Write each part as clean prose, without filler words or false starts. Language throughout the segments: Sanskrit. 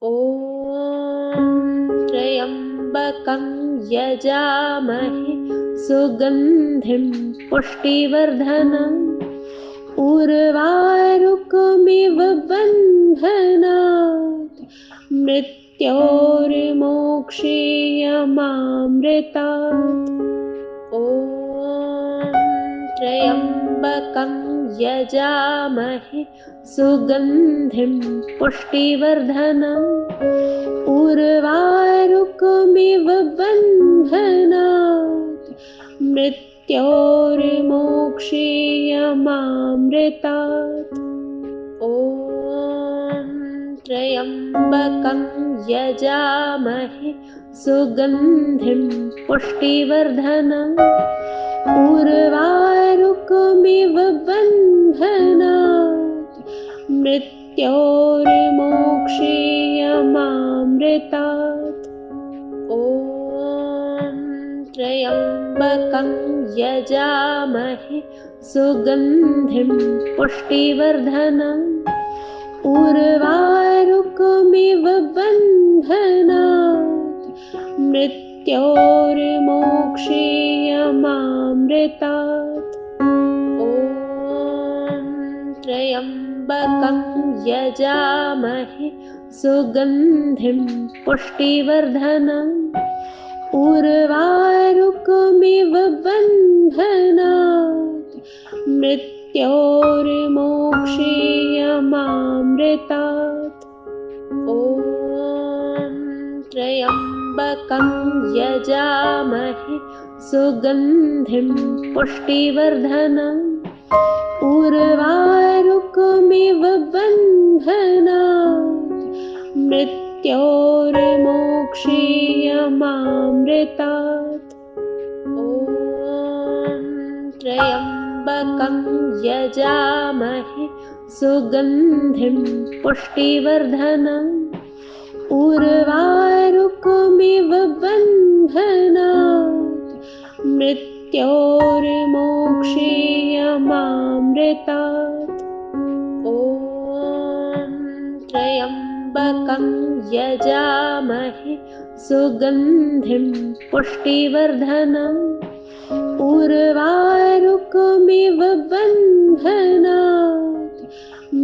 ॐ त्र्यम्बकं यजामहे सुगन्धिं पुष्टिवर्धनम् उर्वारुकमिव बन्धनात् मृत्योर्मोक्षीयमामृतात्। ॐ त्र्यम्बकं यजामहे सुगन्धिं पुष्टिवर्धनम् उर्वारुकमिव बन्धनात् मृत्योर्मोक्षीयमामृतात्। ॐ त्र्यम्बकं यजामहे सुगन्धिं पुष्टिवर्धनम् उर्वारुकमिव बन्धनात् मृत्योर्मोक्षीयमामृतात्। ॐ त्र्यम्बकं यजामहे सुगन्धिं पुष्टिवर्धनम् उर्वारुकमिव बन्धनात् मृत्योर्मोक्षीयमामृतात्। ॐ त्र्यम्बकं यजामहे सुगन्धिं पुष्टिवर्धनम् उर्वारुकमिव बन्धनात् मृत्योर्मोक्षीयमामृतात्। ॐ त्र्यम्बकं यजामहे सुगन्धिं पुष्टिवर्धनम् उर्वारुकमिव बन्धनात् मृत्योर्मोक्षीयमामृतात्। ॐ त्र्यम्बकं यजामहे सुगन्धिं पुष्टिवर्धनम् उर्वारुकमिव बन्धनात् मृत्योर्मोक्षीयमामृतात्। ॐ त्र्यम्बकं यजामहे सुगन्धिं पुष्टिवर्धनम् उर्वारुकमिव बन्धनात्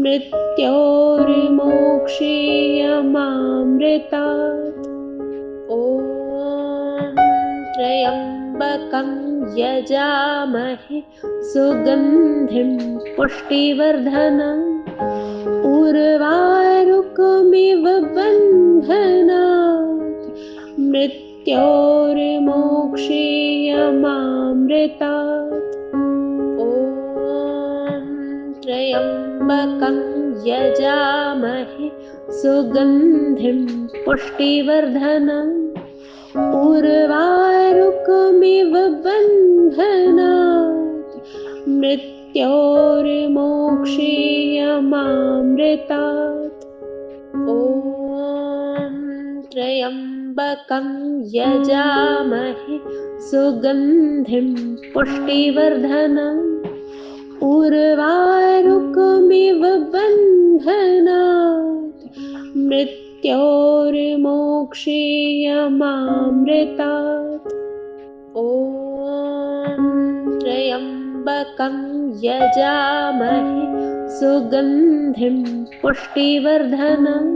मृत्योर्मोक्षीयमामृतात्। ॐ त्र्यम्बकं यजामहे सुगन्धिं पुष्टिवर्धनम् उर्वारुकमिव बन्धनात् मृत्योर्मोक्षीयमामृतात्। ॐ त्र्यम्बकं यजामहे सुगन्धिं पुष्टिवर्धनम् उर्वारुकमिव बन्धनात् मृत्योर्मोक्षीयमामृतात्। ॐ त्र्यम्बकं यजामहे सुगन्धिं पुष्टिवर्धनम् उर्वारुकमिव बन्धनात् मृत्योर्मोक्षीयमामृतात्। ॐ त्र्यम्बकं यजामहे सुगन्धिं पुष्टिवर्धनम्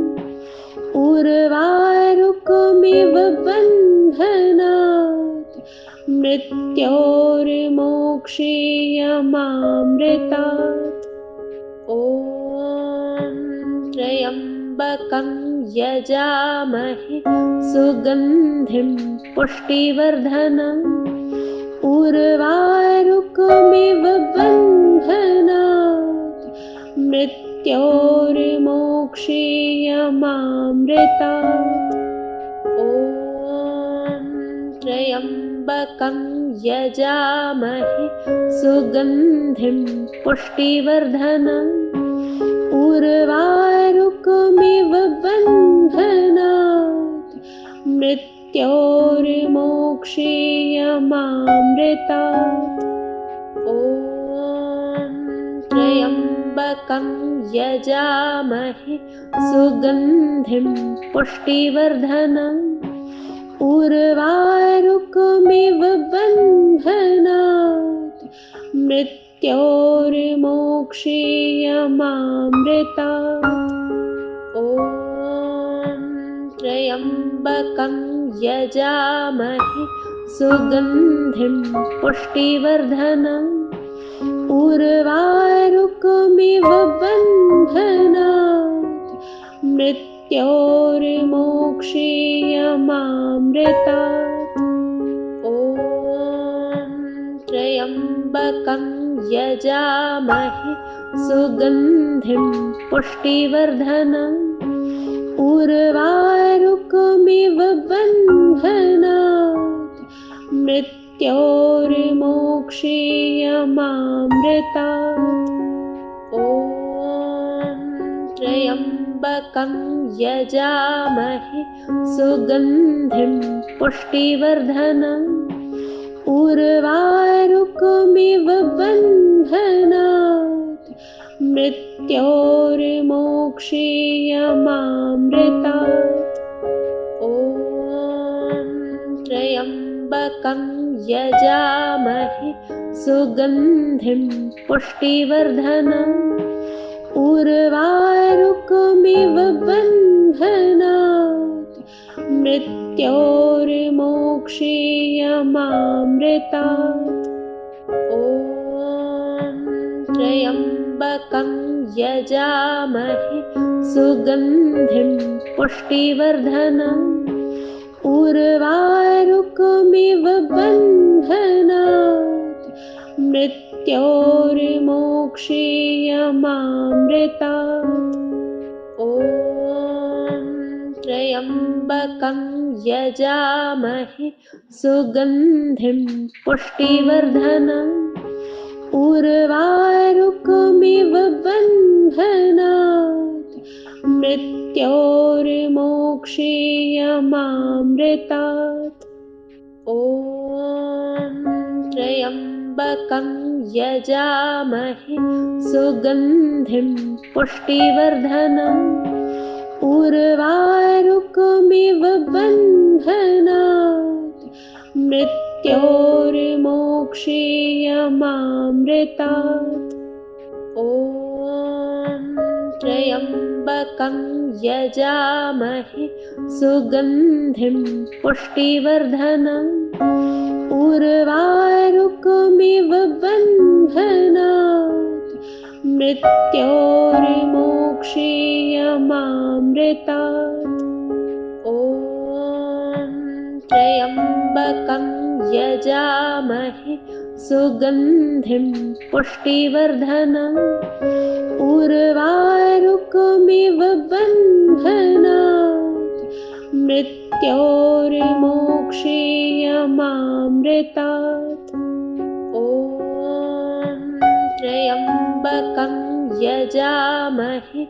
उर्वारुकमिव बन्धनात् मृत्योर्मोक्षीयमामृतात्। ॐ त्र्यम्बकं यजामहे सुगन्धिं पुष्टिवर्धनम् उर्वारुकमिव बन्धनात् मृत्योर्मोक्षीयमामृतात्। ॐ त्र्यम्बकं यजामहे सुगन्धिं पुष्टिवर्धनम् उर्वारुकमिव बन्धनात् मृत्योर्मोक्षीयमामृतात्। ॐ त्र्यम्बकं त्र्यम्बकं यजामहे सुगन्धिं पुष्टिवर्धनम् उर्वारुकमिव बन्धनात् मृत्योर्मोक्षीयमामृतात् ॐ त्र्यम्बकं यजामहे सुगन्धिं पुष्टिवर्धनम् उर्वारुकमिव बन्धनात् मृत्योर्मोक्षीयमामृतात् ॐ त्र्यम्बकं यजामहे सुगन्धिं पुष्टिवर्धनम् उर्वारुकमिव बन्धनात् मृत्योर्मोक्षीयमामृतात् ॐ त्र्यम्बकं यजामहे सुगन्धिं पुष्टिवर्धनम् उर्वारुकमिव बन्धनात् मृत्योर्मोक्षीयमामृतात् ॐ त्र्यम्बकं यजामहे सुगन्धिं पुष्टिवर्धनम् उर्वारुकमिव बन्धनात् मृत्योर्मोक्षीयमामृतात् ॐ त्र्यम्बकं यजामहे सुगन्धिं पुष्टिवर्धनम् उर्वारुकमिव बन्धनात् मृत्योर्मोक्षीयमामृतात् ॐ त्र्यम्बकं यजामहे सुगन्धिं पुष्टिवर्धनम् उर्वारुकमिव बन्धनात् मृत्योर्मोक्षीयमामृतात् ॐ त्र्यम्बकं यजामहे सुगन्धिं पुष्टिवर्धनम् उर्वारुकमिव बन्धनात् मृत्योर्मोक्षीयमामृतात् ॐ त्र्यम्बकं यजामहे सुगन्धिं पुष्टिवर्धनम् उर्वारुकमिव बन्धनात् मृत्योर्मोक्षीयमामृतात् ॐ त्र्यम्बकं यजामहे सुगन्धिं पुष्टिवर्धनम् उर्वारुकमिव बन्धनात् मृत्योर्मोक्षीयमामृतात् ॐ त्र्यम्बकं यजामहे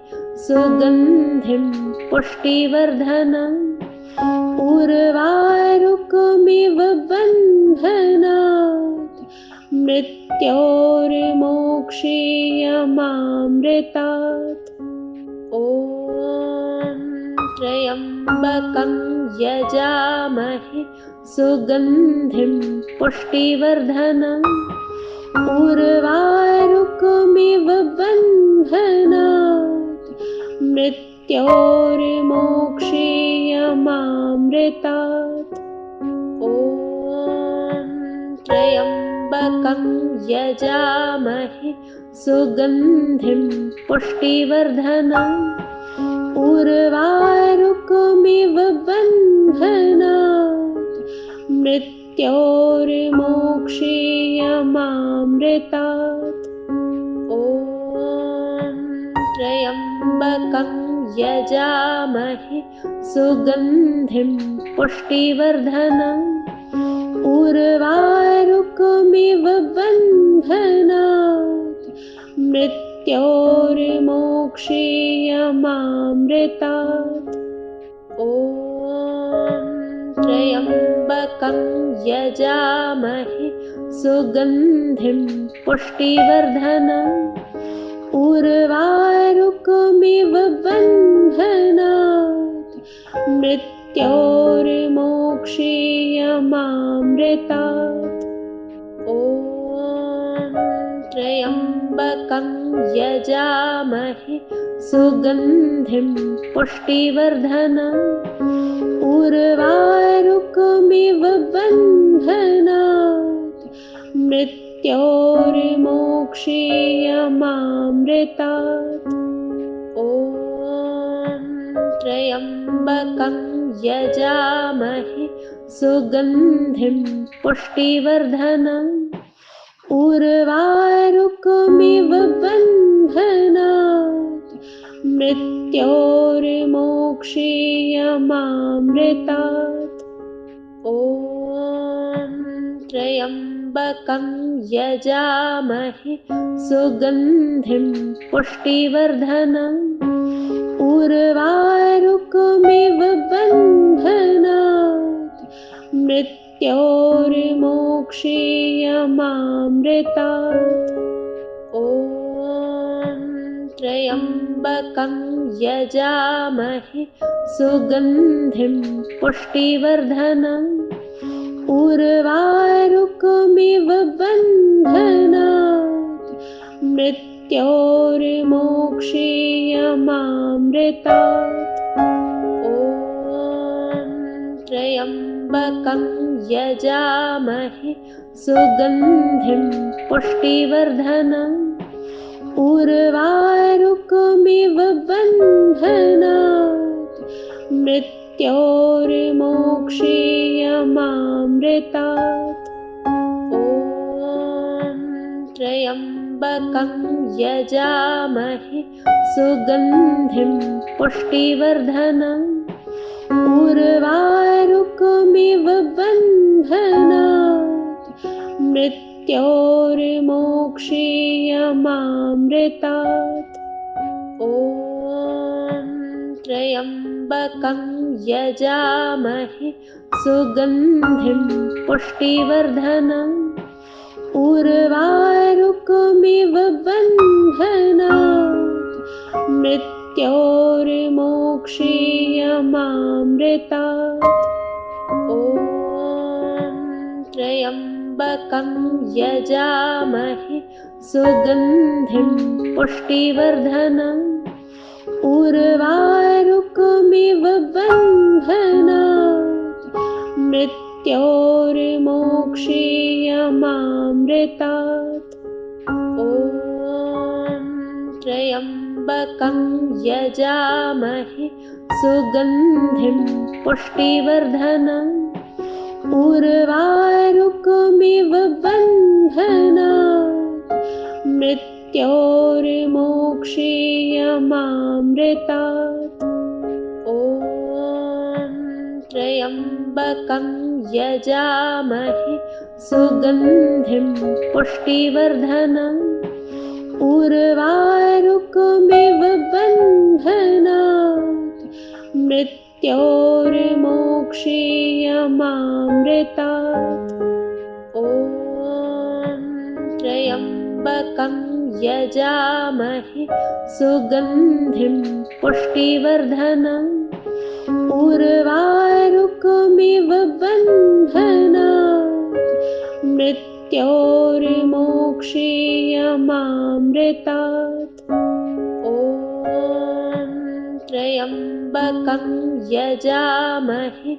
सुगन्धिं पुष्टिवर्धनम् उर्वारुकमिव बन्धनात् मृत्योर्मोक्षीयमामृतात् ॐ त्र्यम्बकं यजामहे सुगन्धिं पुष्टिवर्धनम् उर्वारुकमिव बन्धनात् मृत्योर्मोक्षीयमामृतात् ॐ त्र्यम्बकं यजामहे सुगन्धिं पुष्टिवर्धनम् उर्वारुकमिव बन्धनात् मृत्योर्मोक्षीयमामृतात् ॐ त्र्यम्बकं यजामहे सुगन्धिं पुष्टिवर्धनम् उर्वारुकमिव बन्धनात् मृत्योर्मोक्षीयमामृतात् ॐ त्र्यम्बकं यजामहे सुगन्धिं पुष्टिवर्धनम् उर्वारुकमिव बन्धनात् मृत्योर्मोक्षीयमामृतात्। ॐ त्र्यम्बकं यजामहे सुगन्धिं पुष्टिवर्धनम् उर्वारुकमिव बन्धनात् मृत्योर्मोक्षीयमामृतात्। ॐ त्र्यम्बकं यजामहे सुगन्धिं पुष्टिवर्धनम् उर्वारुकमिव बन्धनात् मृत्योर्मोक्षीयमामृतात्। ॐ त्र्यम्बकं यजामहे सुगन्धिं पुष्टिवर्धनम् उर्वारुकमिव बन्धनात् मृत्योर्मोक्षीयमामृतात्। ॐ त्र्यम्बकं यजामहे सुगन्धिं पुष्टिवर्धनम् उर्वारुकमिव बन्धनात् मृत्योर्मोक्षीयमामृतात्। ॐ त्र्यम्बकं यजामहे सुगन्धिं पुष्टिवर्धनम् उर्वारुकमिव बन्धनात् मृत्योर्मोक्षीयमामृतात्। ॐ त्र्यम्बकं यजामहे सुगन्धिं पुष्टिवर्धनम् उर्वारुकमिव बन्धनात् मृत्योर्मोक्षीयमामृतात्। ॐ त्र्यम्बकं यजामहे सुगन्धिं पुष्टिवर्धनम् उर्वारुकमिव बन्धनात् मृत्योर्मोक्षीयमामृतात्। ॐ त्र्यम्बकं यजामहे सुगन्धिं पुष्टिवर्धनम् उर्वारुकमिव बन्धनात् मृत्योर्मोक्षीयमामृतात्। ॐ त्र्यम्बकं यजामहे सुगन्धिं पुष्टिवर्धनम् उर्वारुकमिव बन्धनात् मृत्योर्मोक्षीयमामृतात्। ॐ त्र्यम्बकं यजामहे सुगन्धिं पुष्टिवर्धनम् उर्वारुकमिव बन्धनात् मृत्योर्मोक्षीयमामृतात्। ॐ त्र्यम्बकं यजामहे सुगन्धिं पुष्टिवर्धनम् उर्वारुकमिव बन्धनात् मृत्योर्मोक्षीयमामृतात्। ॐ त्र्यम्बकं यजामहे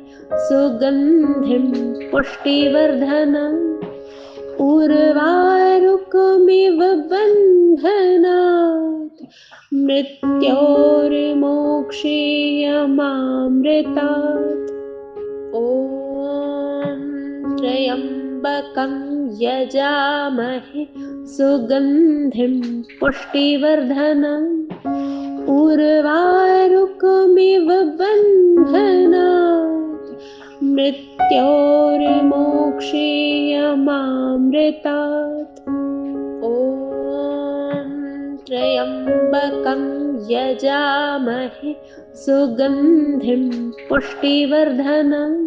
सुगन्धिं पुष्टिवर्धनम् उर्वारुकमिव बन्धनात् मृत्योर्मोक्षीयमामृतात्। ॐ त्र्यम्बकं यजामहे सुगन्धिं पुष्टिवर्धनम् उर्वारुकमिव बन्धनात् मृत्योर्मोक्षीयमामृतात्। ॐ त्र्यम्बकं यजामहे सुगन्धिं पुष्टिवर्धनम्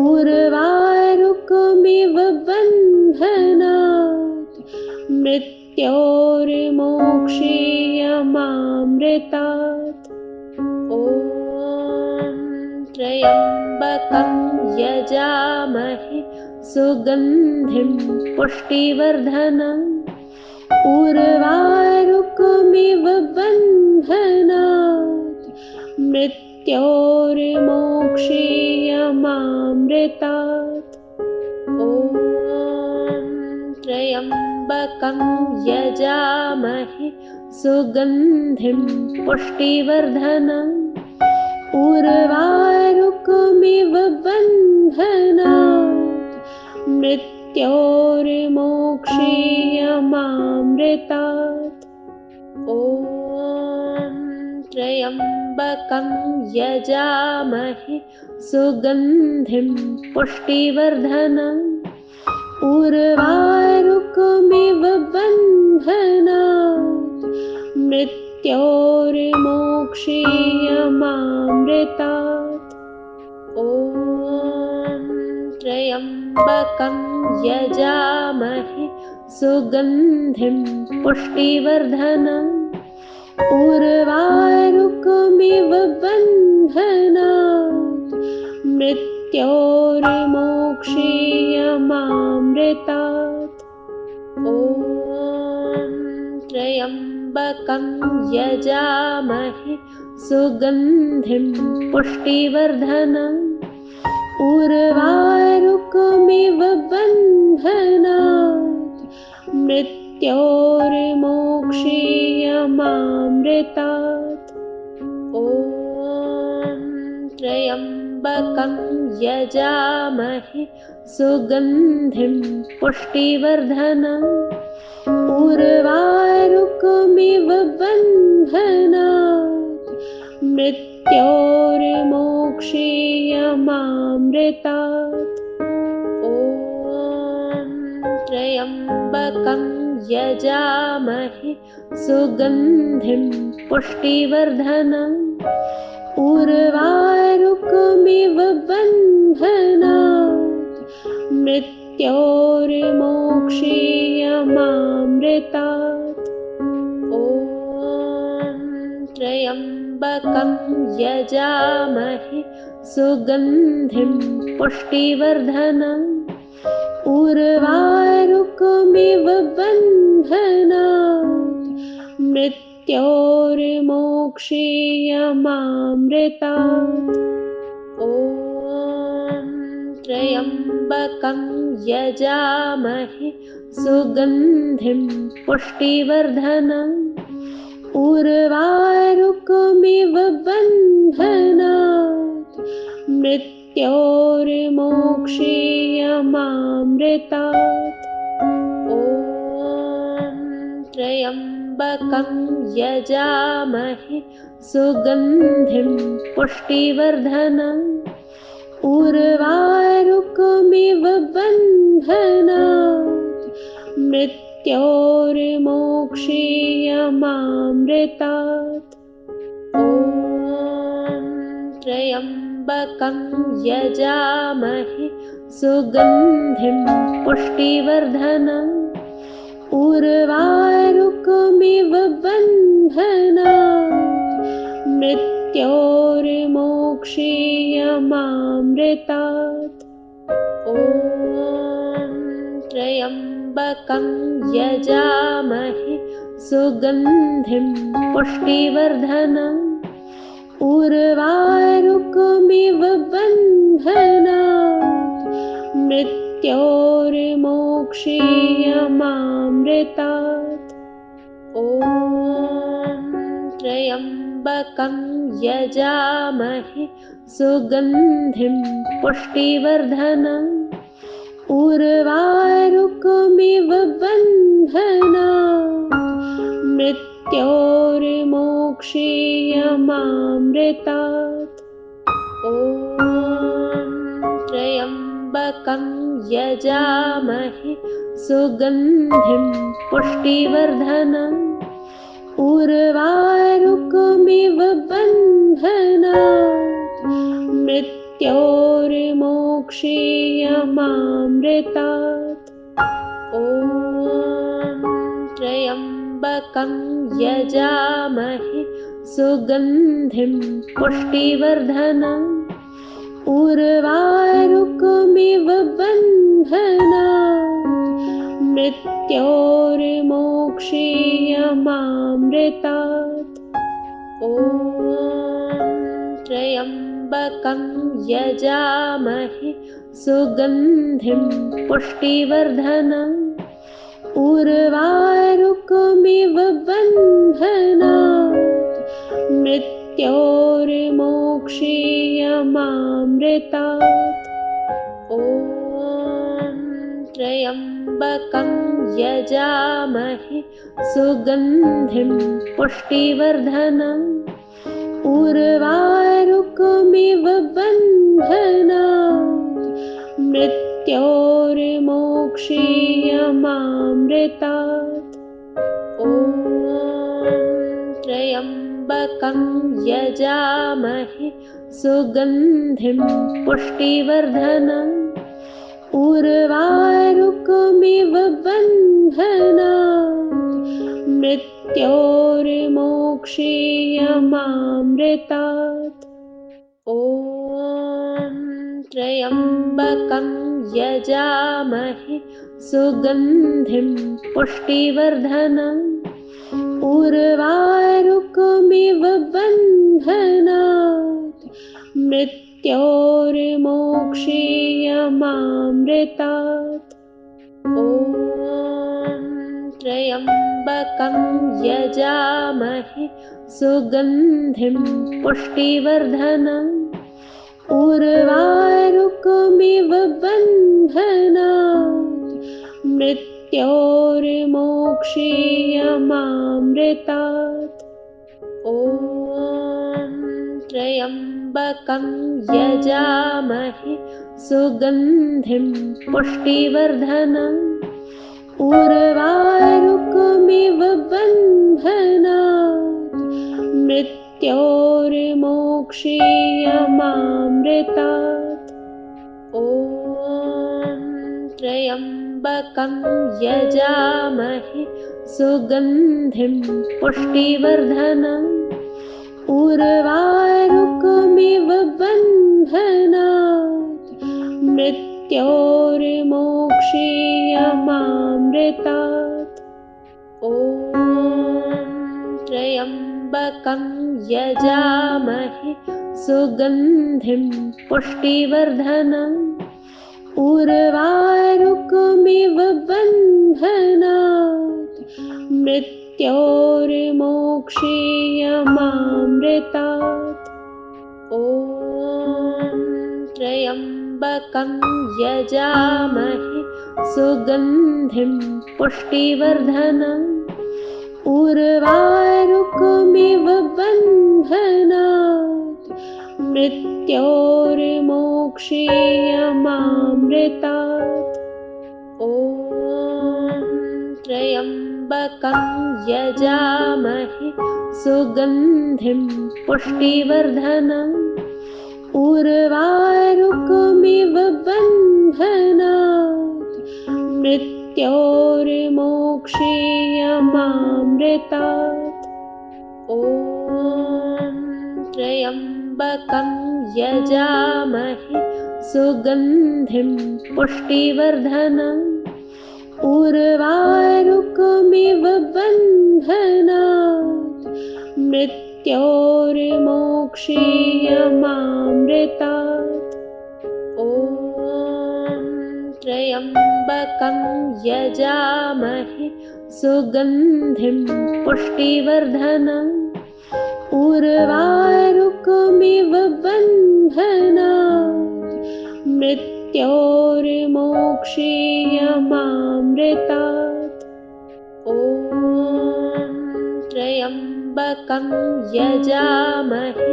उर्वारुकमिव बन्धनात् मृत्योर्मोक्षीयमामृतात्। मृत्योर्मोक्षीयमामृतात्। ॐ त्र्यम्बकं यजामहे सुगन्धिं पुष्टिवर्धनम्। उर्वारुकमिव बन्धनात् मृत्योर्मोक्षीयमामृतात्। ॐ त्र्यम्बकं यजामहे सुगन्धिं पुष्टिवर्धनम्। उर्वारुकमिव बन्धनात् मृत्योर्मोक्षीयमामृतात्। ॐ त्र्यम्बकं यजामहे सुगन्धिं पुष्टिवर्धनम्। उर्वारुकमिव बन्धनात् मृत्योर्मोक्षीयमामृतात्। ॐ त्र्यम्बकं यजामहे सुगन्धिं पुष्टिवर्धनम्। उर्वारुकमिव बन्धनात् मृत्योर्मोक्षीयमामृतात्। ॐ त्र्यम्बकं यजामहे सुगन्धिं पुष्टिवर्धनम्। उर्वारुकमिव बन्धनात् मृत्योर्मोक्षीयमामृतात्। ॐ त्र्यम्बकं यजामहे सुगन्धिं पुष्टिवर्धनम्। उर्वारुकमिव बन्धनात् मृत्योर्मोक्षीयमामृतात्। ॐ त्र्यम्बकं यजामहे सुगन्धिं पुष्टिवर्धनम्। उर्वारुकमिव बन्धनात् मृत्योर्मोक्षीयमामृतात्। ॐ त्र्यम्बकं यजामहे सुगन्धिं पुष्टिवर्धनम्। उर्वारुकमिव बन्धनात् मृत्योर्मोक्षीयमामृतात्। ॐ त्र्यम्बकं यजामहे सुगन्धिं पुष्टिवर्धनम्। उर्वारुकमिव बन्धनात् मृत्योर्मोक्षीयमामृतात्। ॐ त्र्यम्बकं यजामहे सुगन्धिं पुष्टिवर्धनम्। उर्वारुकमिव बन्धनात् मृत्योर्मोक्षीयमामृतात्। ॐ त्र्यम्बकं यजामहे सुगन्धिं पुष्टिवर्धनम्। उर्वारुकमिव बन्धनात् मृत्योर्मोक्षीयमामृतात्। ॐ त्र्यम्बकं यजामहे सुगन्धिं पुष्टिवर्धनम्। उर्वारुकमिव बन्धनात् मृत्योर्मोक्षीयमामृतात्। ॐ त्र्यम्बकं यजामहे सुगन्धिं पुष्टिवर्धनम्। उर्वारुकमिव बन्धनात् मृत्योर्मोक्षीयमामृतात्। ॐ त्र्यम्बकं यजामहे सुगन्धिं पुष्टिवर्धनम्। उर्वारुकमिव बन्धनात् मृत्योर्मोक्षीयमामृतात्। ॐ त्र्यम्बकं यजामहे सुगन्धिं पुष्टिवर्धनम् उर्वारुकमिव बन्धनात् मृत्योर्मोक्षीयमामृतात् ॐ त्र्यम्बकं यजामहे सुगन्धिं पुष्टिवर्धनम् उर्वारुकमिव बन्धनात् मृत्योर्मोक्षीयमामृतात् ॐ त्र्यम्बकं यजामहे सुगन्धिं पुष्टिवर्धनम् उर्वारुकमिव बन्धनात् मृत्योर्मोक्षीयमामृतात् ॐ त्र्यम्बकं यजामहे सुगन्धिं पुष्टिवर्धनम् उर्वारुकमिव बन्धनात् मृत्योर्मोक्षीयमामृतात् ॐ त्र्यम्बकं यजामहे सुगन्धिं पुष्टिवर्धनम् उर्वारुकमिव बन्धनात् मृत्योर्मोक्षीयमामृतात् ॐ त्र्यम्बकं यजामहे सुगन्धिं पुष्टिवर्धनम् उर्वारुकमिव बन्धनात् मृत्योर्मोक्षीयमामृतात् ॐ त्र्यम्बकं यजामहे सुगन्धिं पुष्टिवर्धनम् उर्वारुकमिव बन्धनात् मृत्योर्मोक्षीयमामृतात् ॐ त्र्यम्बकं यजामहे सुगन्धिं पुष्टिवर्धनम् उर्वारुकमिव बन्धनात् मृत्योर्मोक्षीयमामृतात् ॐ त्र्यम्बकं यजामहे सुगन्धिं पुष्टिवर्धनम् उर्वारुकमिव बन्धनात् मृत्योर्मोक्षीयमामृतात् ॐ त्र्यम्बकं यजामहे सुगन्धिं पुष्टिवर्धनम् उर्वारुकमिव बन्धनात् मृत्योर्मोक्षीयमामृतात् ॐ त्र्यम्बकं यजामहे सुगन्धिं पुष्टिवर्धनम् उर्वारुकमिव बन्धनात् मृत्योर्मोक्षीयमामृतात् ॐ त्र्यम्बकं यजामहे सुगन्धिं पुष्टिवर्धनम् उर्वारुकमिव बन्धनात् मृत्योर्मोक्षीयमामृतात् ॐ त्र्यम्बकं यजामहे सुगन्धिं पुष्टिवर्धनम् उर्वारुकमिव बन्धनात् मृत्योर्मोक्षीयमामृतात् ॐ त्र्यम्बकं यजामहे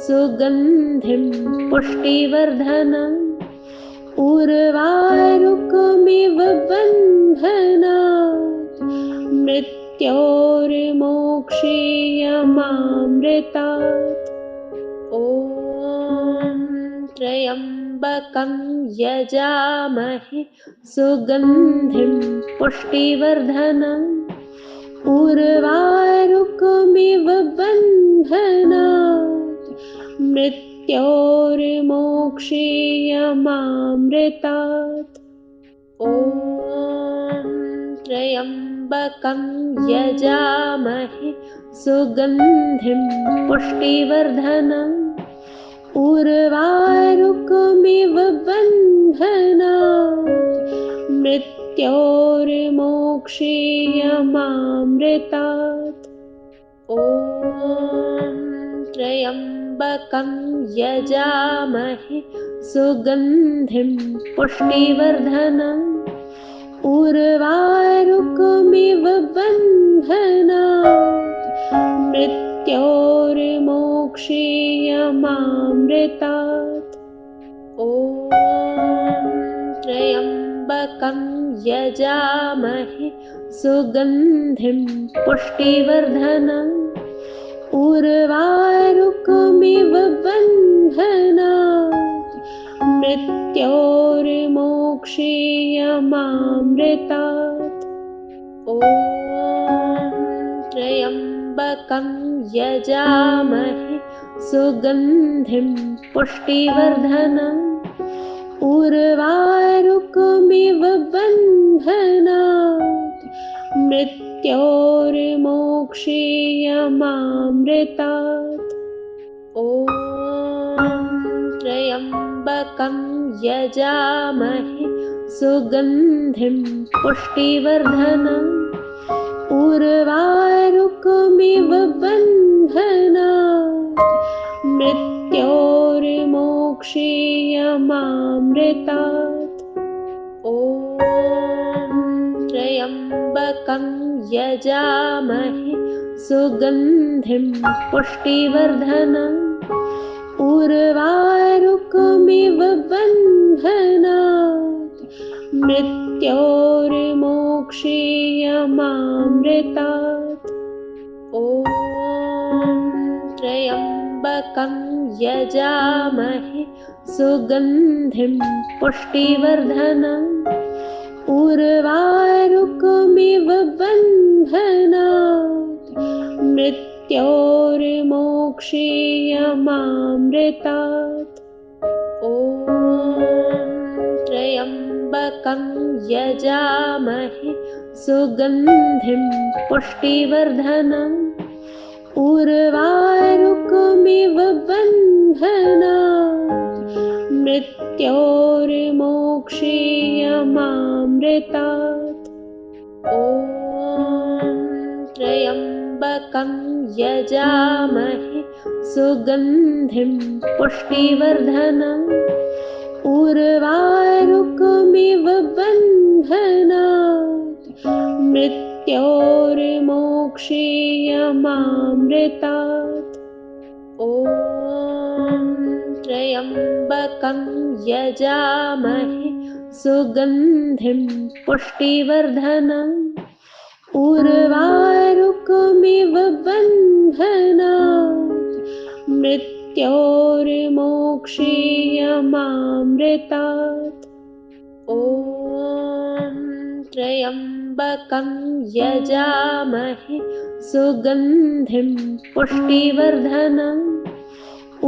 सुगन्धिं पुष्टिवर्धनम् उर्वारुकमिव बन्धनात् मृत्योर्मोक्षीयमामृतात् ॐ त्र्यम्बकं यजामहे सुगन्धिं पुष्टिवर्धनम् उर्वारुकमिव बन्धनात् मृत्योर्मोक्षीयमामृतात् ॐ त्र्यम्बकं यजामहे सुगन्धिं पुष्टिवर्धनम् उर्वारुकमिव बन्धनात् मृत्योर्मोक्षीयमामृतात् ॐ त्र्यम्बकं यजामहे सुगन्धिं पुष्टिवर्धनम् उर्वारुकमिव बन्धनात् मृत्योर्मोक्षीयमामृतात् ॐ त्र्यम्बकं यजामहे सुगन्धिं पुष्टिवर्धनम् उर्वारुकमिव बन्धनात् मृत्योर्मोक्षीयमामृतात् ॐ त्र्यम्बकं यजामहे सुगन्धिं पुष्टिवर्धनम् उर्वारुकमिव बन्धनात् मृत्योर्मोक्षीयमामृतात् ॐ त्र्यम्बकं यजामहे सुगन्धिं पुष्टिवर्धनम् उर्वारुकमिव बन्धनात् मृत्योर्मोक्षीयमामृतात् ॐ त्र्यम्बकं यजामहे सुगन्धिं पुष्टिवर्धनम् उर्वारुकमिव बन्धनात् मृत्योर्मोक्षीयमामृतात् ॐ त्र्यम्बकं यजामहे सुगन्धिं पुष्टिवर्धनम् उर्वारुकमिव बन्धनात् मृत्योर्मोक्षीयमामृतात् ॐ त्र्यम्बकं यजामहे सुगन्धिं पुष्टिवर्धनम् उर्वारुकमिव बन्धनात् मृत्योर्मोक्षीयमामृतात् ॐ त्र्यम्बकं यजामहे सुगन्धिं पुष्टिवर्धनम् उर्वारुकमिव बन्धनात् मृत्योर्मोक्षीयमामृतात् ॐ त्र्यम्बकं यजामहे सुगन्धिं पुष्टिवर्धनम् उर्वारुकमिव बन्धनात् मृत्योर्मोक्षीयमामृतात् ॐ त्र्यम्बकं यजामहे सुगन्धिं पुष्टिवर्धनम् उर्वारुकमिव बन्धनात् मृत्योर्मोक्षीयमामृतात् ॐ त्र्यम्बकं यजामहे सुगन्धिं पुष्टिवर्धनम् उर्वारुकमिव बन्धनात् मृत्योर्मोक्षीयमामृतात् ॐ त्र्यम्बकं यजामहे सुगन्धिं पुष्टिवर्धनम्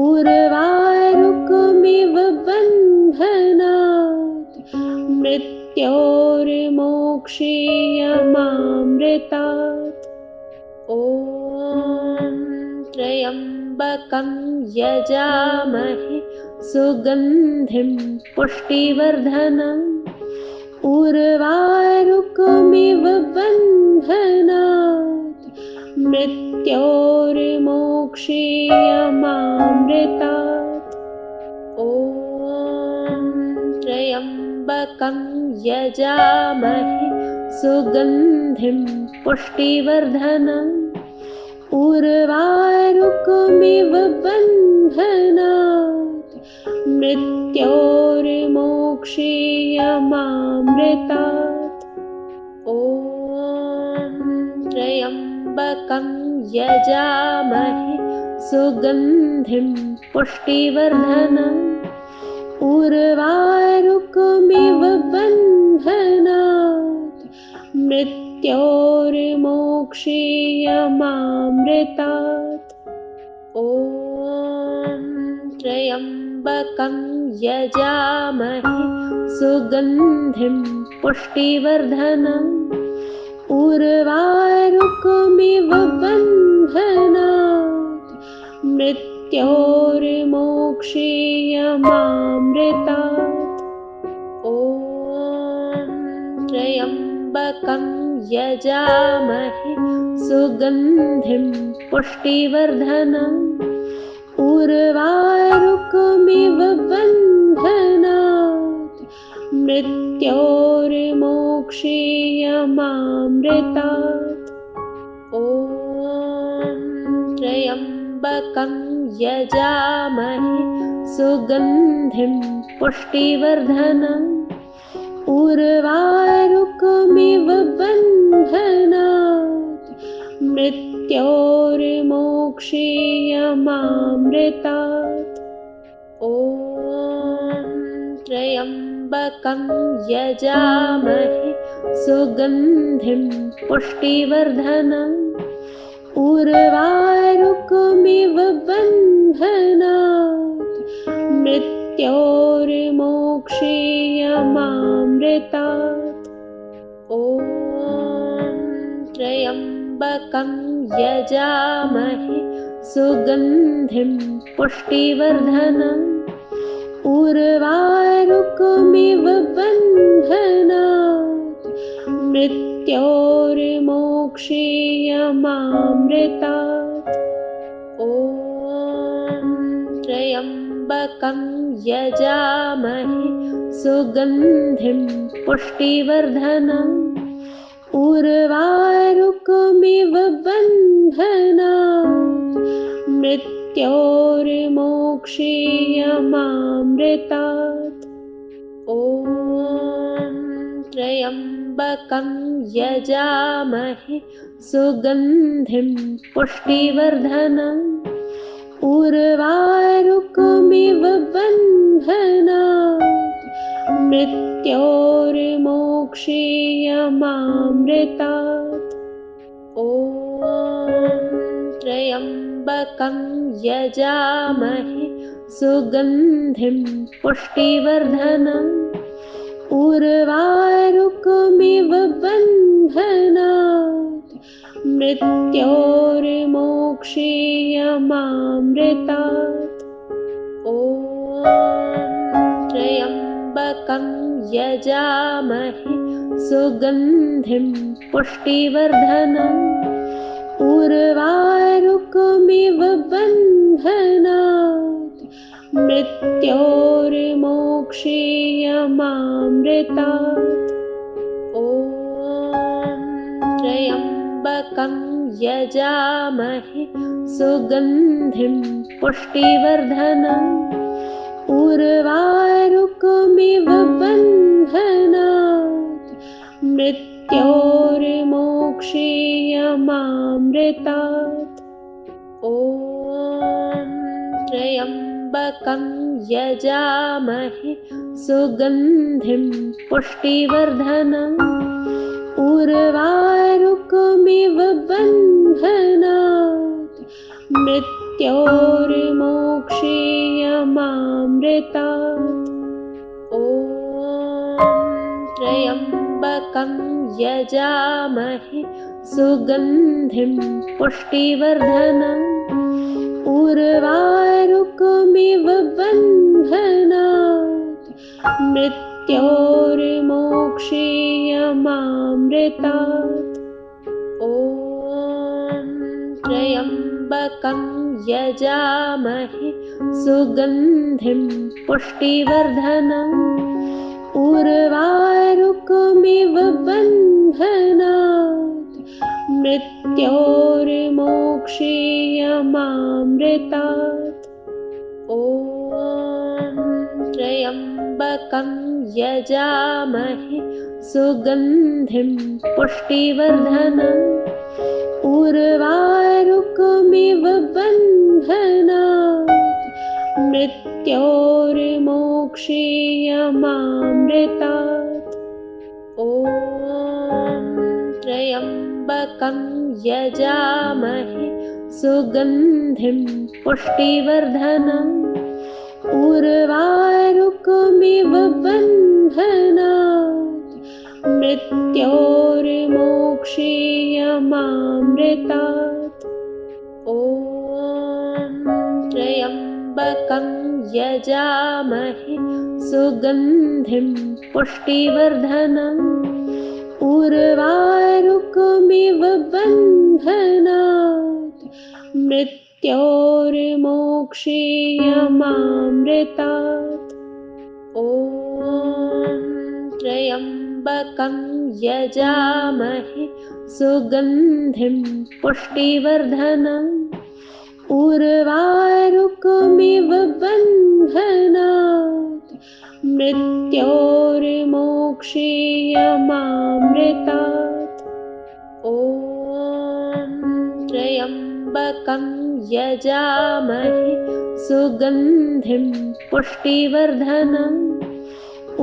उर्वारुकमिव बन्धनात् मृत्योर्मोक्षीयमामृतात् ॐ त्र्यम्बकं यजामहे सुगन्धिं पुष्टिवर्धनम् उर्वारुकमिव बन्धनात् मृत्योर्मोक्षीयमामृतात् ॐ त्र्यम्बकं यजामहे सुगन्धिं पुष्टिवर्धनम् उर्वारुकमिव बन्धनात् मृत्योर्मोक्षीयमामृतात् ॐ त्र्यम्बकं यजामहे सुगन्धिं पुष्टिवर्धनम् मृत्योर्मोक्षीयमामृतात् ॐ त्र्यम्बकं यजामहे सुगन्धिं पुष्टिवर्धनम् उर्वारुकमिव बन्धनात् मृत्योर्मोक्षीयमामृतात् मृत्योर्मोक्षीयमामृतात्। ॐ त्र्यम्बकं यजामहे सुगन्धिं पुष्टिवर्धनम्। उर्वारुकमिव बन्धनात् मृत्योर्मोक्षीयमामृतात्। ॐ त्र्यम्बकं यजामहे सुगन्धिं पुष्टिवर्धनम्। उर्वारुकमिव बन्धनात् मृत्योर्मोक्षीयमामृतात्। ॐ त्र्यम्बकं यजामहे सुगन्धिं पुष्टिवर्धनम्। उर्वारुकमिव बन्धनात् मृत्योर्मोक्षीयमामृतात्। ॐ त्र्यम्बकं यजामहे सुगन्धिं पुष्टिवर्धनम्। उर्वारुकमिव बन्धनात् मृत्योर्मोक्षीयमामृतात्। ॐ त्र्यम्बकं यजामहे सुगन्धिं पुष्टिवर्धनम्। उर्वारुकमिव बन्धनात् मृत्योर्मोक्षीयमामृतात्। ॐ त्र्यम्बकं यजामहे सुगन्धिं पुष्टिवर्धनम्। उर्वारुकमिव बन्धनात् मृत्योर्मोक्षीयमामृतात्। ॐ त्र्यम्बकं यजामहे सुगन्धिं पुष्टिवर्धनम्। उर्वारुकमिव बन्धनात् मृत्योर्मोक्षीयमामृतात्। ॐ त्र्यम्बकं यजामहे सुगन्धिं पुष्टिवर्धनम्। उर्वारुकमिव बन्धनात् मृत्योर्मोक्षीयमामृतात्। ॐ त्र्यम्बकं यजामहे सुगन्धिं पुष्टिवर्धनम्। उर्वारुकमिव बन्धनात् मृत्योर्मोक्षीयमामृतात्। ॐ त्र्यम्बकं यजामहे सुगन्धिं पुष्टिवर्धनम्। उर्वारुकमिव बन्धनात् मृत्योर्मोक्षीयमामृतात्। ॐ त्र्यम्बकं यजामहे सुगन्धिं पुष्टिवर्धनम्। उर्वारुकमिव बन्धनात् मृत्योर्मोक्षीयमामृतात्। ॐ त्र्यम्बकं यजामहे सुगन्धिं पुष्टिवर्धनम्। उर्वारुकमिव बन्धनात् मृत्योर्मोक्षीयमामृतात्। ॐ त्र्यम्बकं यजामहे सुगन्धिं पुष्टिवर्धनम्। उर्वारुकमिव बन्धनात् मृत्योर्मोक्षीयमामृतात्। ॐ त्र्यम्बकं यजामहे सुगन्धिं पुष्टिवर्धनम्। उर्वारुकमिव बन्धनात् मृत्योर्मोक्षीयमामृतात्। ॐ त्र्यम्बकं यजामहे सुगन्धिं पुष्टिवर्धनम् उर्वारुकमिव बन्धनात् मृत्योर्मोक्षीयमामृतात्। ॐ त्र्यम्बकं यजामहे सुगन्धिं पुष्टिवर्धनम् उर्वारुकमिव बन्धनात् मृत्योर्मोक्षीयमामृतात्। ॐ त्र्यम्बकं यजामहे सुगन्धिं पुष्टिवर्धनम् उर्वारुकमिव बन्धनात् मृत्योर्मोक्षीयमामृतात्। ॐ त्र्यम्बकं यजामहे सुगन्धिं पुष्टिवर्धनम्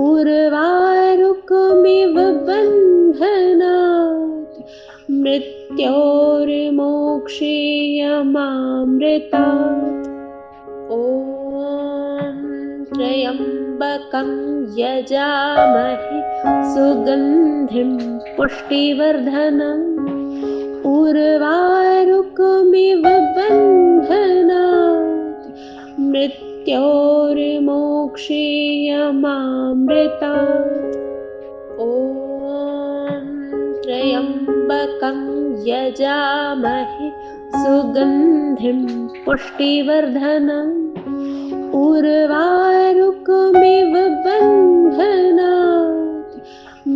उर्वारुकमिव बन्धनात् मृत्योर्मोक्षीयमामृतात्। ॐ त्र्यम्बकं यजामहे सुगन्धिं पुष्टिवर्धनम् उर्वारुकमिव बन्धनात् मृत्योर्मोक्षीयमामृतात्। ॐ त्र्यम्बकं यजामहे सुगन्धिं पुष्टिवर्धनम् उर्वारुकमिव बन्धनात्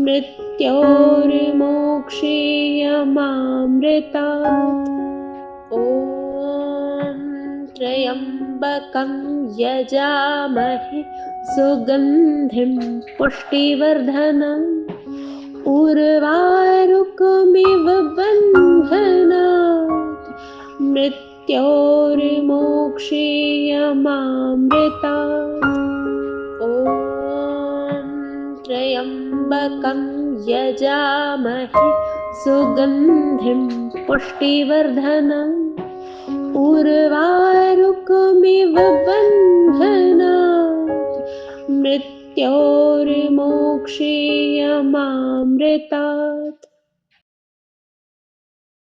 मृत्योर्मोक्षीयमामृतात्। ॐ त्र्यम्बकं यजामहे सुगन्धिं पुष्टिवर्धनम् उर्वारुकमिव बन्धनात् मृत्योर्मोक्षीयमामृतात्। ॐ त्र्यम्बकं यजामहे सुगन्धिं पुष्टिवर्धनम् उर्वारुकमिव बन्धनात् मृत्योर्मोक्षीयमामृतात्।